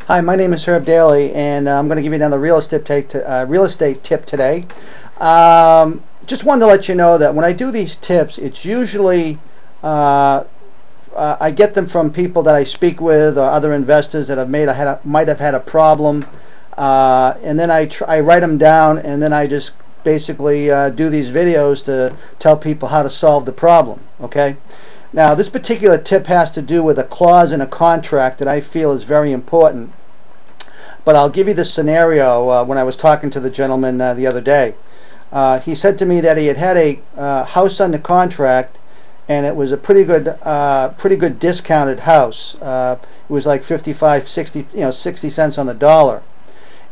Hi, my name is Herb Daly, and I'm going to give you another real estate tip today. Just wanted to let you know that when I do these tips, it's usually I get them from people that I speak with or other investors that might have had a problem, and then I write them down, and then I just basically do these videos to tell people how to solve the problem. Okay. Now, this particular tip has to do with a clause in a contract that I feel is very important. But I'll give you the scenario when I was talking to the gentleman the other day. He said to me that he had a house under contract, and it was a pretty good discounted house. It was like 55, 60, 60 cents on the dollar.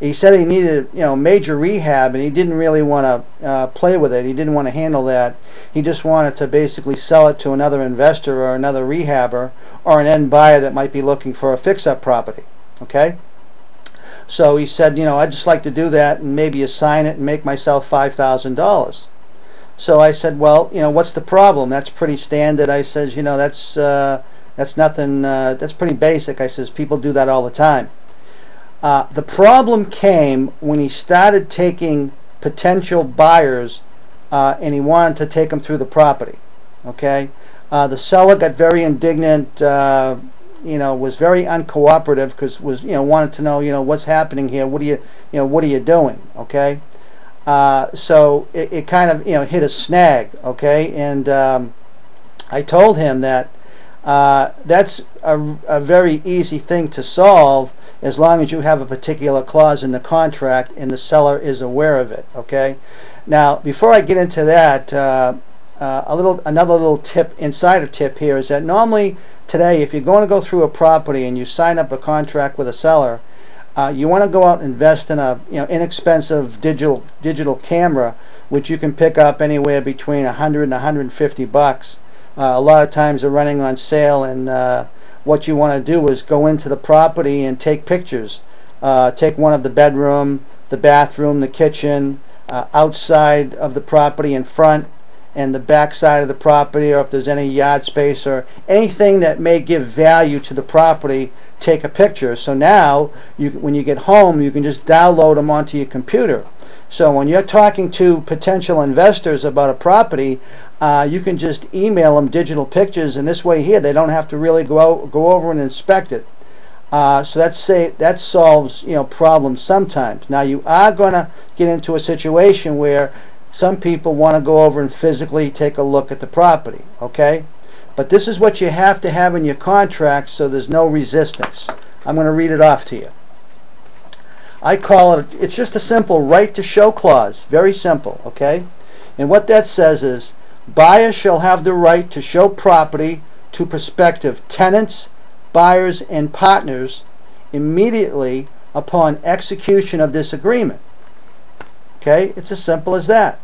He said he needed, major rehab, and he didn't really want to play with it. He didn't want to handle that. He just wanted to basically sell it to another investor or another rehabber or an end buyer that might be looking for a fix-up property. Okay? So he said, I'd just like to do that and maybe assign it and make myself $5,000. So I said, well, what's the problem? That's pretty standard. I says, that's nothing. That's pretty basic. I says, people do that all the time. The problem came when he started taking potential buyers and he wanted to take them through the property. Okay, the seller got very indignant. Was very uncooperative because wanted to know what's happening here. What are you doing? Okay, so it kind of hit a snag. Okay, and I told him that that's a very easy thing to solve, as long as you have a particular clause in the contract and the seller is aware of it. Okay. Now, before I get into that, another little tip, insider tip here, is that normally today, if you're going to go through a property and you sign up a contract with a seller, you want to go out and invest in a inexpensive digital camera, which you can pick up anywhere between $100 and $150. A lot of times they're running on sale, and what you want to do is go into the property and take pictures. Take one of the bedroom, the bathroom, the kitchen, outside of the property in front, and the back side of the property, or if there's any yard space or anything that may give value to the property, take a picture. So now, when you get home, you can just download them onto your computer. So when you're talking to potential investors about a property, you can just email them digital pictures, and this way here they don't have to really go over and inspect it. So that solves problems sometimes. Now, you are going to get into a situation where some people want to go over and physically take a look at the property. Okay, but this is what you have to have in your contract, so there's no resistance. I'm going to read it off to you. I call it, it's just a simple right to show clause. Very simple. Okay, and what that says is, buyer shall have the right to show property to prospective tenants, buyers, and partners immediately upon execution of this agreement. Okay, it's as simple as that.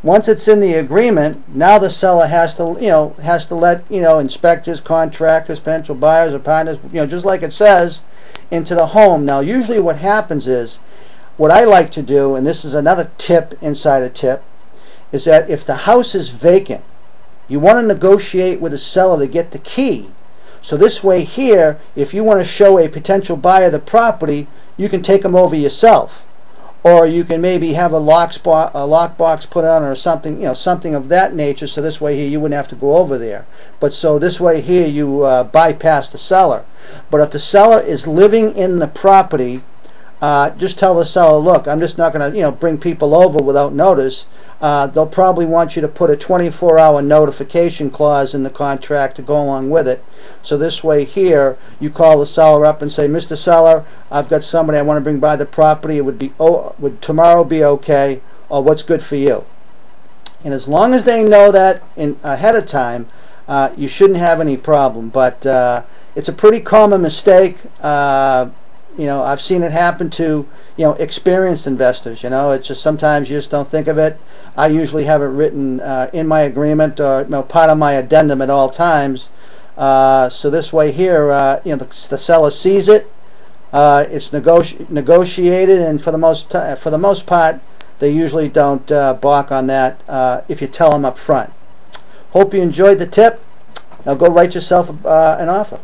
Once it's in the agreement, now the seller has to let inspectors, contractors, potential buyers, or partners, just like it says, into the home. Now, usually what happens is, what I like to do, and this is another tip, insider tip, is that if the house is vacant, you want to negotiate with the seller to get the key. So this way here, if you want to show a potential buyer the property, you can take them over yourself. Or you can maybe have a lockbox put on, or something, something of that nature. So this way here, you wouldn't have to go over there. But so this way here, you bypass the seller. But if the seller is living in the property, just tell the seller, look, I'm just not going to, bring people over without notice. They'll probably want you to put a 24-hour notification clause in the contract to go along with it. So this way here, you call the seller up and say, Mr. Seller, I've got somebody I want to bring by the property. Would tomorrow be okay? Or what's good for you? And as long as they know that ahead of time, you shouldn't have any problem. But it's a pretty common mistake. I've seen it happen to experienced investors. It's just sometimes you just don't think of it. I usually have it written in my agreement, or part of my addendum at all times. So this way here, the seller sees it. It's negotiated, and for the most part, they usually don't balk on that if you tell them up front. Hope you enjoyed the tip. Now go write yourself an offer.